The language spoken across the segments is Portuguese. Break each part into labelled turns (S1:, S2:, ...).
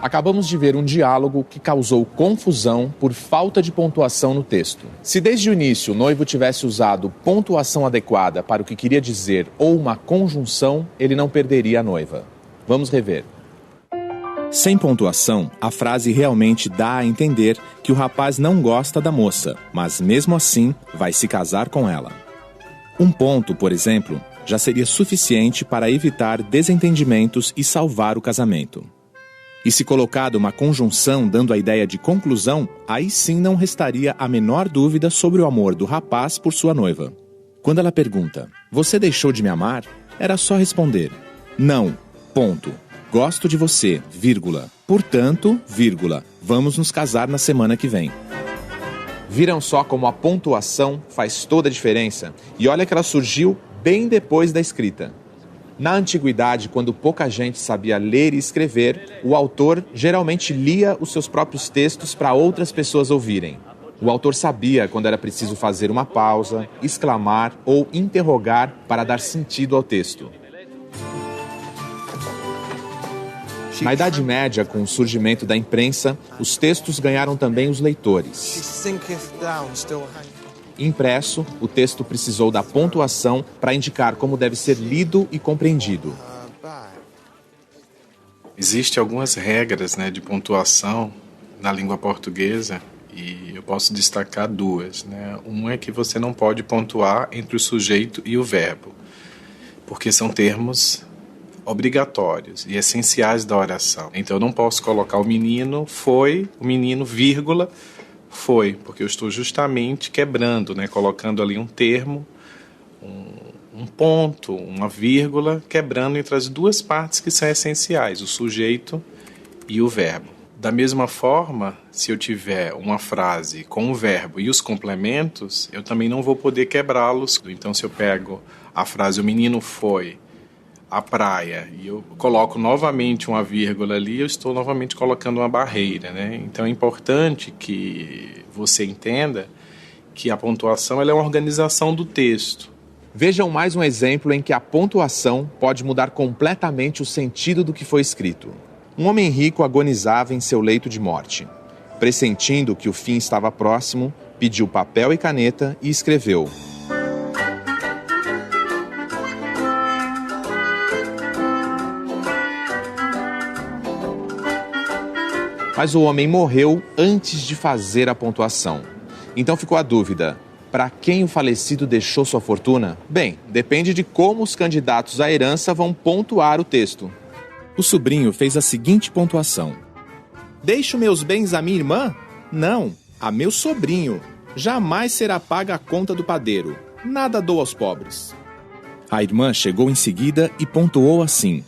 S1: Acabamos de ver um diálogo que causou confusão por falta de pontuação no texto. Se desde o início o noivo tivesse usado pontuação adequada para o que queria dizer ou uma conjunção, ele não perderia a noiva. Vamos rever. Sem pontuação, a frase realmente dá a entender que o rapaz não gosta da moça, mas mesmo assim vai se casar com ela. Um ponto, por exemplo, já seria suficiente para evitar desentendimentos e salvar o casamento. E se colocada uma conjunção dando a ideia de conclusão, aí sim não restaria a menor dúvida sobre o amor do rapaz por sua noiva. Quando ela pergunta, "Você deixou de me amar?", era só responder, "Não, ponto. Gosto de você, vírgula. Portanto, vírgula. Vamos nos casar na semana que vem." Viram só como a pontuação faz toda a diferença? E olha que ela surgiu bem depois da escrita. Na antiguidade, quando pouca gente sabia ler e escrever, o autor geralmente lia os seus próprios textos para outras pessoas ouvirem. O autor sabia quando era preciso fazer uma pausa, exclamar ou interrogar para dar sentido ao texto. Na Idade Média, com o surgimento da imprensa, os textos ganharam também os leitores. Impresso, o texto precisou da pontuação para indicar como deve ser lido e compreendido.
S2: Existem algumas regras, de pontuação na língua portuguesa e eu posso destacar duas. Uma é que você não pode pontuar entre o sujeito e o verbo, porque são termos obrigatórios e essenciais da oração. Então eu não posso colocar o menino foi, o menino, vírgula, foi, porque eu estou justamente quebrando, colocando ali um termo, um ponto, uma vírgula, quebrando entre as duas partes que são essenciais, o sujeito e o verbo. Da mesma forma, se eu tiver uma frase com o verbo e os complementos, eu também não vou poder quebrá-los. Então, se eu pego a frase "o menino foi à praia" e eu coloco novamente uma vírgula ali, eu estou novamente colocando uma barreira, Então é importante que você entenda que a pontuação ela é uma organização do texto.
S1: Vejam mais um exemplo em que a pontuação pode mudar completamente o sentido do que foi escrito. Um homem rico agonizava em seu leito de morte. Pressentindo que o fim estava próximo, pediu papel e caneta e escreveu: Mas o homem morreu antes de fazer a pontuação. Então ficou a dúvida: para quem o falecido deixou sua fortuna? Bem, depende de como os candidatos à herança vão pontuar o texto. O sobrinho fez a seguinte pontuação: "Deixo meus bens à minha irmã? Não, a meu sobrinho. Jamais será paga a conta do padeiro. Nada dou aos pobres." A irmã chegou em seguida e pontuou assim: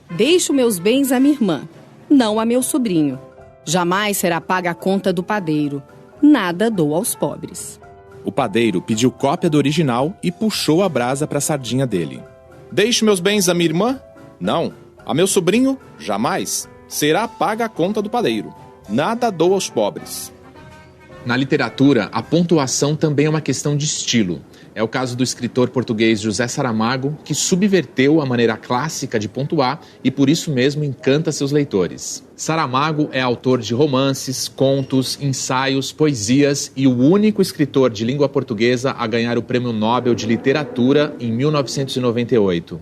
S3: "Deixo meus bens à minha irmã, não a meu sobrinho. Jamais será paga a conta do padeiro. Nada dou aos pobres."
S1: O padeiro pediu cópia do original e puxou a brasa para a sardinha dele. "Deixo meus bens à minha irmã? Não. A meu sobrinho? Jamais. Será paga a conta do padeiro. Nada dou aos pobres." Na literatura, a pontuação também é uma questão de estilo. É o caso do escritor português José Saramago, que subverteu a maneira clássica de pontuar e por isso mesmo encanta seus leitores. Saramago é autor de romances, contos, ensaios, poesias e o único escritor de língua portuguesa a ganhar o Prêmio Nobel de Literatura em 1998.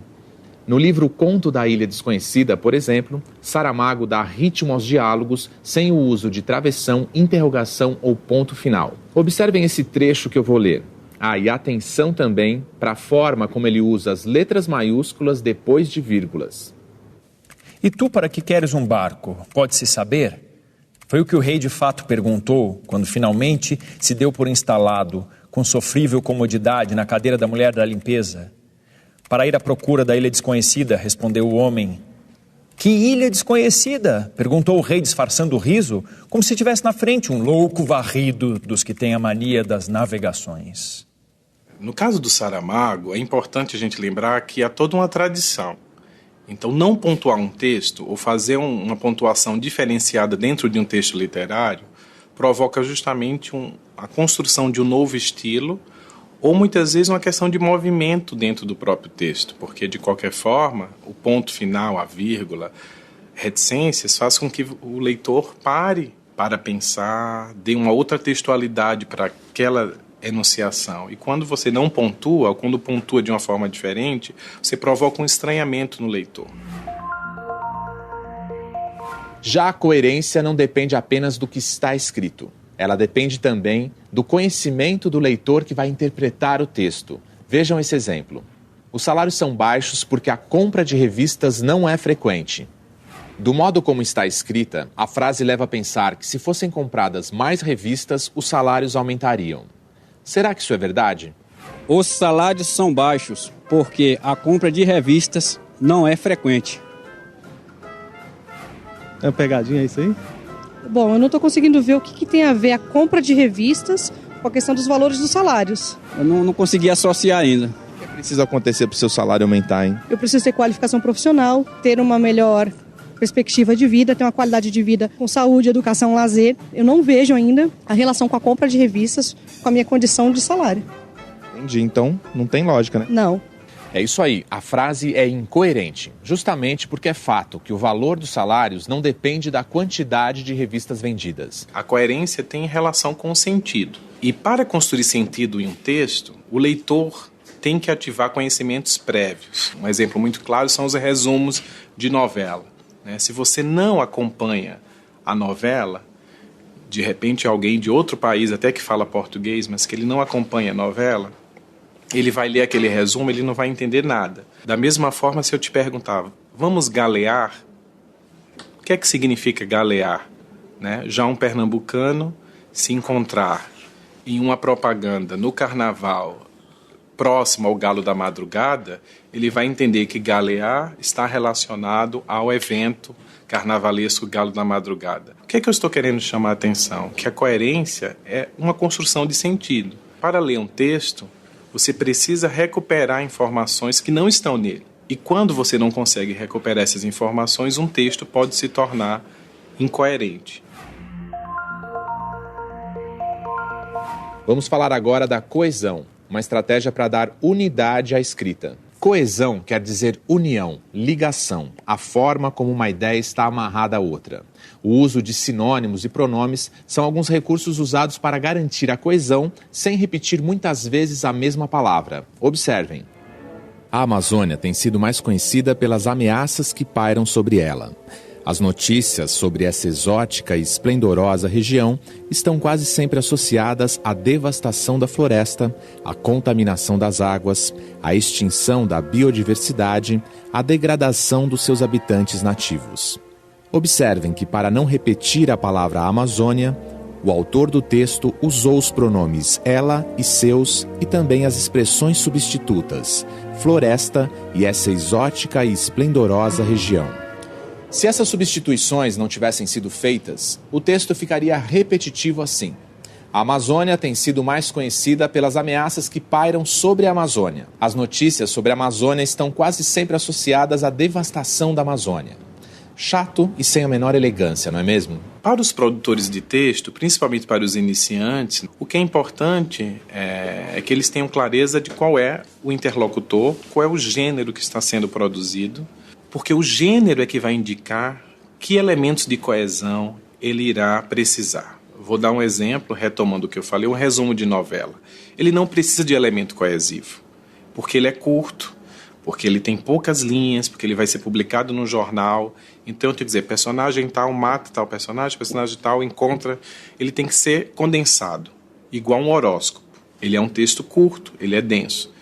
S1: No livro Conto da Ilha Desconhecida, por exemplo, Saramago dá ritmo aos diálogos sem o uso de travessão, interrogação ou ponto final. Observem esse trecho que eu vou ler. E atenção também para a forma como ele usa as letras maiúsculas depois de vírgulas.
S4: "E tu para que queres um barco? Pode-se saber?" Foi o que o rei de fato perguntou quando finalmente se deu por instalado, com sofrível comodidade, na cadeira da mulher da limpeza. "Para ir à procura da ilha desconhecida", respondeu o homem. "Que ilha desconhecida?" perguntou o rei, disfarçando o riso, como se tivesse na frente um louco varrido dos que têm a mania das navegações.
S2: No caso do Saramago, é importante a gente lembrar que há toda uma tradição. Então, não pontuar um texto ou fazer uma pontuação diferenciada dentro de um texto literário provoca justamente a construção de um novo estilo ou muitas vezes uma questão de movimento dentro do próprio texto, porque de qualquer forma, o ponto final, a vírgula, reticências faz com que o leitor pare para pensar, dê uma outra textualidade para aquela enunciação. E quando você não pontua, ou quando pontua de uma forma diferente, você provoca um estranhamento no leitor.
S1: Já a coerência não depende apenas do que está escrito. Ela depende também do conhecimento do leitor que vai interpretar o texto. Vejam esse exemplo. Os salários são baixos porque a compra de revistas não é frequente. Do modo como está escrita, a frase leva a pensar que se fossem compradas mais revistas, os salários aumentariam. Será que isso é verdade?
S5: Os salários são baixos porque a compra de revistas não é frequente.
S6: É uma pegadinha isso aí?
S7: Bom, eu não estou conseguindo ver o que tem a ver a compra de revistas com a questão dos valores dos salários.
S5: Eu não consegui associar ainda.
S6: O que precisa acontecer para o seu salário aumentar, hein?
S7: Eu preciso ter qualificação profissional, ter uma melhor perspectiva de vida, ter uma qualidade de vida com saúde, educação, lazer. Eu não vejo ainda a relação com a compra de revistas com a minha condição de salário.
S6: Entendi, então não tem lógica, né?
S7: Não.
S1: É isso aí, a frase é incoerente, justamente porque é fato que o valor dos salários não depende da quantidade de revistas vendidas.
S2: A coerência tem relação com o sentido. E para construir sentido em um texto, o leitor tem que ativar conhecimentos prévios. Um exemplo muito claro são os resumos de novela. Se você não acompanha a novela, de repente alguém de outro país, até que fala português, mas que ele não acompanha a novela, ele vai ler aquele resumo, ele não vai entender nada. Da mesma forma, se eu te perguntava, vamos galear? O que é que significa galear? Já um pernambucano se encontrar em uma propaganda no carnaval próximo ao Galo da Madrugada, ele vai entender que galear está relacionado ao evento carnavalesco Galo da Madrugada. O que é que eu estou querendo chamar a atenção? Que a coerência é uma construção de sentido. Para ler um texto, você precisa recuperar informações que não estão nele. E quando você não consegue recuperar essas informações, um texto pode se tornar incoerente.
S1: Vamos falar agora da coesão, uma estratégia para dar unidade à escrita. Coesão quer dizer união, ligação, a forma como uma ideia está amarrada à outra. O uso de sinônimos e pronomes são alguns recursos usados para garantir a coesão sem repetir muitas vezes a mesma palavra. Observem. A Amazônia tem sido mais conhecida pelas ameaças que pairam sobre ela. As notícias sobre essa exótica e esplendorosa região estão quase sempre associadas à devastação da floresta, à contaminação das águas, à extinção da biodiversidade, à degradação dos seus habitantes nativos. Observem que, para não repetir a palavra Amazônia, o autor do texto usou os pronomes ela e seus e também as expressões substitutas, floresta e essa exótica e esplendorosa região. Se essas substituições não tivessem sido feitas, o texto ficaria repetitivo assim. A Amazônia tem sido mais conhecida pelas ameaças que pairam sobre a Amazônia. As notícias sobre a Amazônia estão quase sempre associadas à devastação da Amazônia. Chato e sem a menor elegância, não é mesmo?
S2: Para os produtores de texto, principalmente para os iniciantes, o que é importante é que eles tenham clareza de qual é o interlocutor, qual é o gênero que está sendo produzido, porque o gênero é que vai indicar que elementos de coesão ele irá precisar. Vou dar um exemplo, retomando o que eu falei, um resumo de novela. Ele não precisa de elemento coesivo, porque ele é curto, porque ele tem poucas linhas, porque ele vai ser publicado no jornal. Então, eu tenho que dizer, personagem tal mata tal personagem tal encontra. Ele tem que ser condensado, igual um horóscopo. Ele é um texto curto, ele é denso.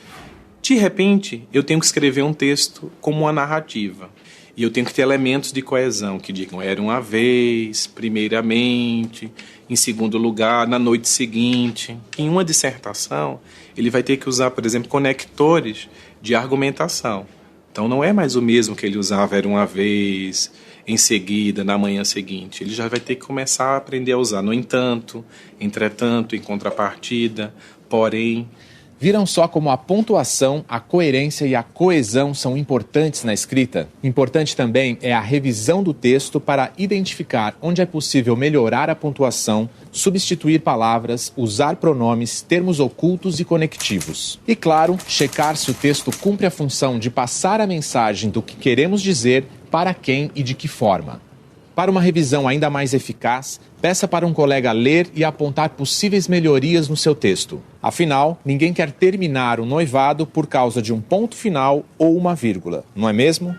S2: De repente, eu tenho que escrever um texto como uma narrativa. E eu tenho que ter elementos de coesão, que digam, era uma vez, primeiramente, em segundo lugar, na noite seguinte. Em uma dissertação, ele vai ter que usar, por exemplo, conectores de argumentação. Então, não é mais o mesmo que ele usava, era uma vez, em seguida, na manhã seguinte. Ele já vai ter que começar a aprender a usar, no entanto, entretanto, em contrapartida, porém.
S1: Viram só como a pontuação, a coerência e a coesão são importantes na escrita? Importante também é a revisão do texto para identificar onde é possível melhorar a pontuação, substituir palavras, usar pronomes, termos ocultos e conectivos. E claro, checar se o texto cumpre a função de passar a mensagem do que queremos dizer para quem e de que forma. Para uma revisão ainda mais eficaz, peça para um colega ler e apontar possíveis melhorias no seu texto. Afinal, ninguém quer terminar o noivado por causa de um ponto final ou uma vírgula, não é mesmo?